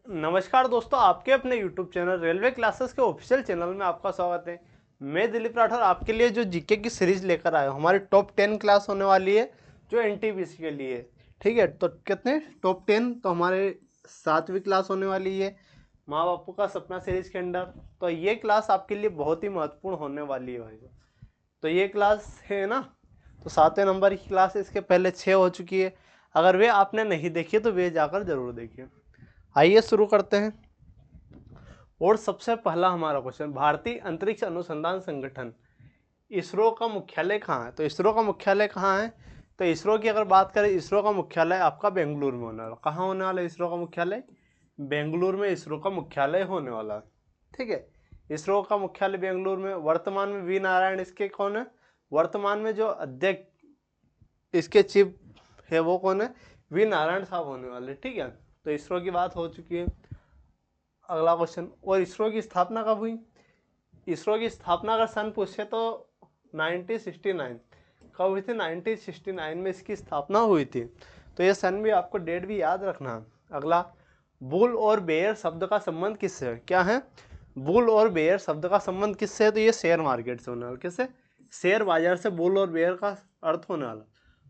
नमस्कार दोस्तों, आपके अपने YouTube चैनल रेलवे क्लासेस के ऑफिशियल चैनल में आपका स्वागत है। मैं दिलीप राठौर आपके लिए जो जीके की सीरीज लेकर आया हूँ। हमारी टॉप 10 क्लास होने वाली है जो एनटीपीसी के लिए। ठीक है, तो कितने टॉप 10 तो हमारे 7वीं क्लास होने वाली है माँ बापू का सपना सीरीज के अंडर। तो ये क्लास आपके लिए बहुत ही महत्वपूर्ण होने वाली है भाई। तो ये क्लास है ना, तो 7वें नंबर की क्लास, इसके पहले 6 हो चुकी है। अगर वे आपने नहीं देखी तो वे जाकर जरूर देखिए। आइए शुरू करते हैं। और सबसे पहला हमारा क्वेश्चन, भारतीय अंतरिक्ष अनुसंधान संगठन इसरो का मुख्यालय कहाँ है? तो इसरो का मुख्यालय कहाँ है? तो इसरो की अगर बात करें, इसरो का मुख्यालय आपका बेंगलुरु में होने वाला। कहाँ होने वाला है इसरो का मुख्यालय? बेंगलुरु में इसरो का मुख्यालय होने वाला है। ठीक है, इसरो का मुख्यालय बेंगलुरु में। वर्तमान में वी नारायण इसके कौन है? वर्तमान में जो अध्यक्ष इसके चीफ है वो कौन है? वी नारायण साहब होने वाले। ठीक है, तो इसरो की बात हो चुकी है। अगला क्वेश्चन, और इसरो की स्थापना कब हुई? इसरो की स्थापना अगर सन पूछे तो 1969। कब हुई थी? 1969 में इसकी स्थापना हुई थी। तो ये सन भी आपको, डेट भी याद रखना है। अगला, बुल और बेयर शब्द का संबंध किससे है? क्या है? बुल और बेयर शब्द का संबंध किससे है? तो ये शेयर मार्केट से होने वाला। किससे? शेयर बाजार से बुल और बेयर का अर्थ होने वाला।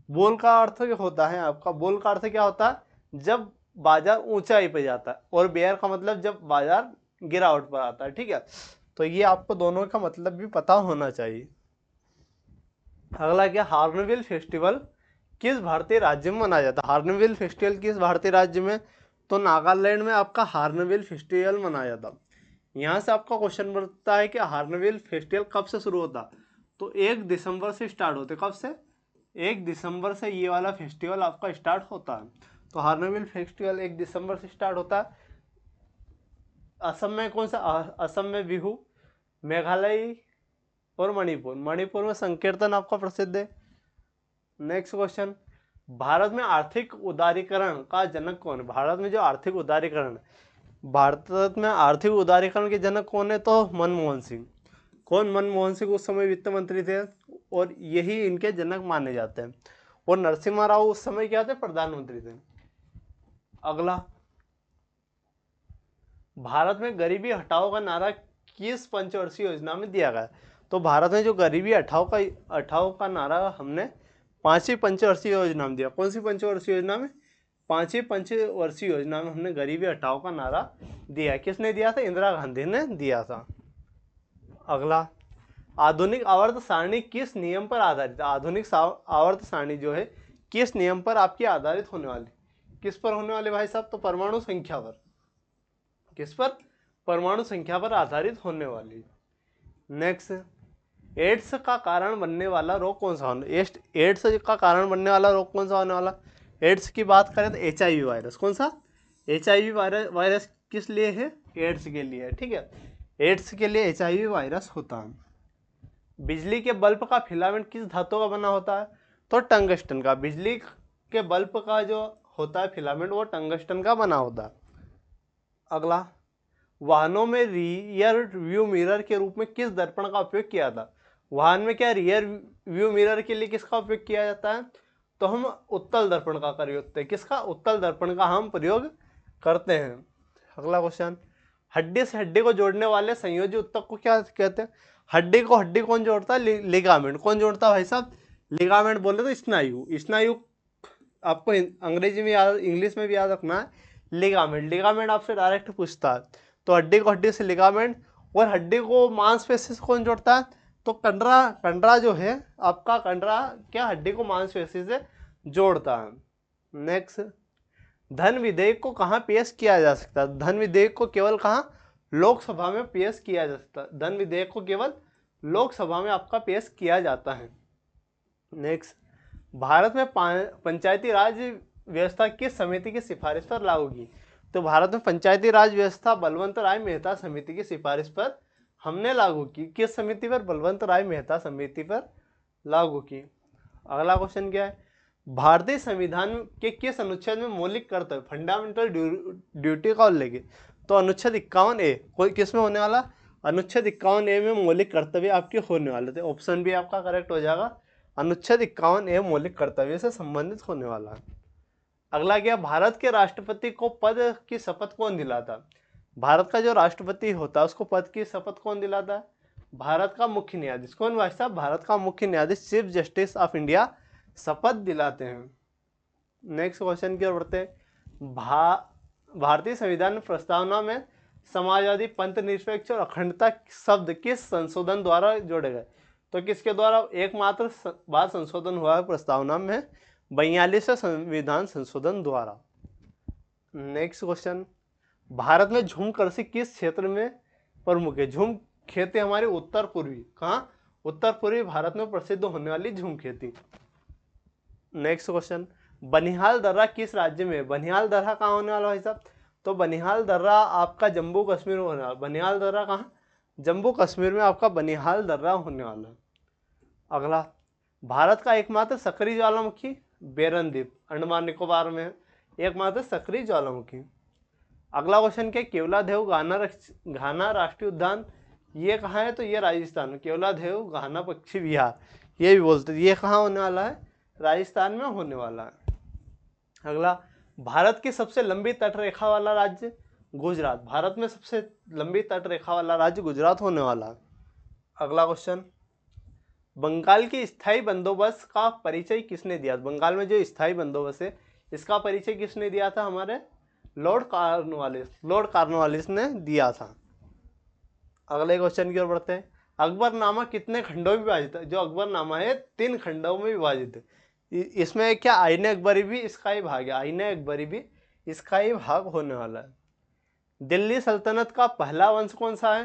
बुल का अर्थ क्या होता है आपका? बुल का अर्थ क्या होता है? जब बाजार ऊंचाई पे जाता है। और बेयर का मतलब जब बाजार गिरावट पर आता है। ठीक है, तो ये आपको दोनों का मतलब भी पता होना चाहिए। अगला क्या, हार्नबिल फेस्टिवल किस भारतीय राज्य में मनाया जाता है? हार्नबिल फेस्टिवल किस भारतीय राज्य में? तो नागालैंड में आपका हार्नबिल फेस्टिवल मनाया जाता। यहाँ से आपका क्वेश्चन बनता है कि हार्नबिल फेस्टिवल कब से शुरू होता? तो 1 दिसंबर से स्टार्ट होते। कब से? 1 दिसंबर से ये वाला फेस्टिवल आपका स्टार्ट होता है। तो हार्नबिल फेस्टिवल 1 दिसंबर से स्टार्ट होता है। असम में कौन सा? असम में बिहू। मेघालय और मणिपुर, मणिपुर में संकीर्तन आपका प्रसिद्ध है। नेक्स्ट क्वेश्चन, भारत में आर्थिक उदारीकरण का जनक कौन है? भारत में जो आर्थिक उदारीकरण, भारत में आर्थिक उदारीकरण के जनक कौन है? तो मनमोहन सिंह। कौन? मनमोहन सिंह उस समय वित्त मंत्री थे और यही इनके जनक माने जाते हैं। और नरसिम्हा राव उस समय क्या थे? प्रधानमंत्री थे। अगला, भारत में गरीबी हटाओ का नारा किस पंचवर्षीय योजना में दिया गया? तो भारत में जो गरीबी हटाओ का नारा हमने 5वीं पंचवर्षीय योजना में दिया। कौन सी पंचवर्षीय योजना में? 5वीं पंचवर्षीय योजना में हमने गरीबी हटाओ का नारा दिया। किसने दिया था? इंदिरा गांधी ने दिया था। अगला, आधुनिक आवर्त सारणी किस नियम पर आधारित है? आधुनिक आवर्त सारणी जो है किस नियम पर आपकी आधारित होने वाली? किस पर होने वाले भाई साहब? तो परमाणु संख्या पर। किस पर? परमाणु संख्या पर आधारित होने वाली। नेक्स्ट, एड्स का कारण बनने वाला रोग कौन सा होने? एड्स का कारण बनने वाला रोग कौन सा होने वाला? एड्स की बात करें तो HIV वायरस। कौन सा? HIV वायरस किस लिए है? एड्स के लिए है। ठीक है, एड्स के लिए HIV वायरस होता है। बिजली के बल्ब का फिलामेंट किस धातु का बना होता है? तो टंगस्टन का। बिजली के बल्ब का जो होता है फिलामेंट वो टंगस्टन का बना होता है। अगला, वाहनों में रियर व्यू मिरर के रूप में किस दर्पण का उपयोग किया था? वाहन में क्या रियर व्यू मिरर के लिए किसका उपयोग किया जाता है? तो हम उत्तल दर्पण का प्रयोग करते हैं। किसका? उत्तल दर्पण का हम प्रयोग करते हैं। अगला क्वेश्चन, हड्डी से हड्डी को जोड़ने वाले संयोजी ऊतक को क्या कहते हैं? हड्डी को हड्डी कौन जोड़ता है? लिगामेंट। कौन जोड़ता है भाई साहब? लिगामेंट बोले तो स्नायु। स्नायु आपको अंग्रेजी में याद, इंग्लिश में भी याद रखना है। लिगामेंट, लिगामेंट आपसे डायरेक्ट पूछता है। तो हड्डी को हड्डी से लिगामेंट। और हड्डी को मांसपेशी से कौन जोड़ता है? तो कंडरा। कंडरा जो है आपका, कंडरा क्या हड्डी को मांसपेशी से जोड़ता है। नेक्स्ट, धन विधेयक को कहाँ पेश किया जा सकता है? धन विधेयक को केवल कहाँ? लोकसभा में पेश किया जा सकता है। धन विधेयक को केवल लोकसभा में आपका पेश किया जाता है। नेक्स्ट, भारत में पंचायती राज व्यवस्था किस समिति की सिफारिश पर लागू की? तो भारत में पंचायती राज व्यवस्था बलवंत राय मेहता समिति की सिफारिश पर हमने लागू की। किस समिति पर? बलवंत राय मेहता समिति पर लागू की। अगला क्वेश्चन क्या है, भारतीय संविधान के किस अनुच्छेद में मौलिक कर्तव्य फंडामेंटल ड्यूटी का उल्लेख? तो अनुच्छेद 51A। कोई किस में होने वाला? अनुच्छेद 51A में मौलिक कर्तव्य आपके होने वाले थे। ऑप्शन भी आपका करेक्ट हो जाएगा। अनुच्छेद 51A मौलिक कर्तव्य से संबंधित होने वाला है। अगला क्या, भारत के राष्ट्रपति को पद की शपथ कौन दिलाता? भारत का जो राष्ट्रपति होता है उसको पद की शपथ कौन दिलाता है? भारत का मुख्य न्यायाधीश। कौन भाई साहब? भारत का मुख्य न्यायाधीश, चीफ जस्टिस ऑफ इंडिया शपथ दिलाते हैं। नेक्स्ट क्वेश्चन की ओर बढ़ते हैं। भारतीय संविधान प्रस्तावना में समाजवादी, पंथ निरपेक्ष और अखंडता शब्द किस संशोधन द्वारा जोड़े गए? तो किसके द्वारा? एकमात्र बार संशोधन हुआ है प्रस्तावना में, 42वें संविधान संशोधन द्वारा। नेक्स्ट क्वेश्चन, भारत में झूम कृषि किस क्षेत्र में प्रमुख है? झूम खेती हमारी उत्तर पूर्वी, कहाँ? उत्तर पूर्वी भारत में प्रसिद्ध होने वाली झूम खेती। नेक्स्ट क्वेश्चन, बनिहाल दर्रा किस राज्य में है? बनिहाल दर्रा कहाँ होने वाला भाई साहब? तो बनिहाल दर्रा आपका जम्मू कश्मीर में होने वाला। बनिहाल दर्रा कहाँ? जम्मू कश्मीर में आपका बनिहाल दर्रा होने वाला है। अगला, भारत का एकमात्र सक्रिय ज्वालामुखी बेरनद्वीप, अंडमान निकोबार में एकमात्र सक्रिय ज्वालामुखी। अगला क्वेश्चन क्या, केवलादेव घाना राष्ट्रीय उद्यान ये कहाँ है? तो ये राजस्थान में, केवलादेव घाना पक्षी विहार ये भी बोलते हैं। ये कहाँ होने वाला है? राजस्थान में होने वाला है। अगला, भारत की सबसे लंबी तटरेखा वाला राज्य? गुजरात। भारत में सबसे लंबी तटरेखा वाला राज्य गुजरात होने वाला है। अगला क्वेश्चन, बंगाल की स्थायी बंदोबस्त का परिचय किसने दिया? बंगाल में जो स्थायी बंदोबस्त है इसका परिचय किसने दिया था? हमारे लॉर्ड कॉर्नवालिस। लॉर्ड कॉर्नवालिस ने दिया था। अगले क्वेश्चन की ओर बढ़ते हैं। अकबरनामा कितने खंडों में विभाजित है? जो अकबरनामा है 3 खंडों में विभाजित है। इसमें क्या आईने अकबरी भी इसका ही भाग है? आईने अकबरी भी इसका ही भाग होने वाला है। दिल्ली सल्तनत का पहला वंश कौन सा है?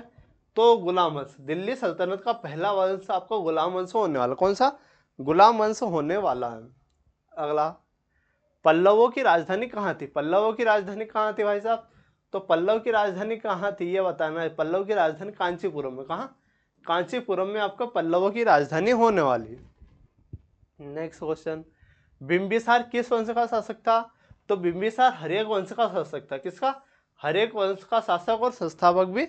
तो गुलाम वंश। दिल्ली सल्तनत का पहला वंश आपको गुलाम वंश होने वाला। कौन सा? गुलाम वंश होने वाला है। अगला, पल्लवों की राजधानी कहाँ थी? पल्लवों की राजधानी कहाँ थी भाई साहब? तो पल्लव की राजधानी कहाँ थी ये बताना है। पल्लव की राजधानी कांचीपुरम में। कहाँ? कांचीपुरम में आपको पल्लवों की राजधानी होने वाली। नेक्स्ट क्वेश्चन, बिंबिसार किस वंश का शासक था? तो बिंबिसार हर्यक वंश का शासक था। किसका? हर्यक वंश का शासक और संस्थापक भी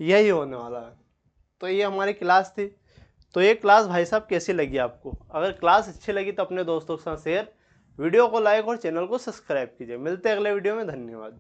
यही होने वाला है। तो ये हमारी क्लास थी। तो ये क्लास भाई साहब कैसी लगी आपको? अगर क्लास अच्छी लगी तो अपने दोस्तों के साथ शेयर, वीडियो को लाइक और चैनल को सब्सक्राइब कीजिए। मिलते हैं अगले वीडियो में। धन्यवाद।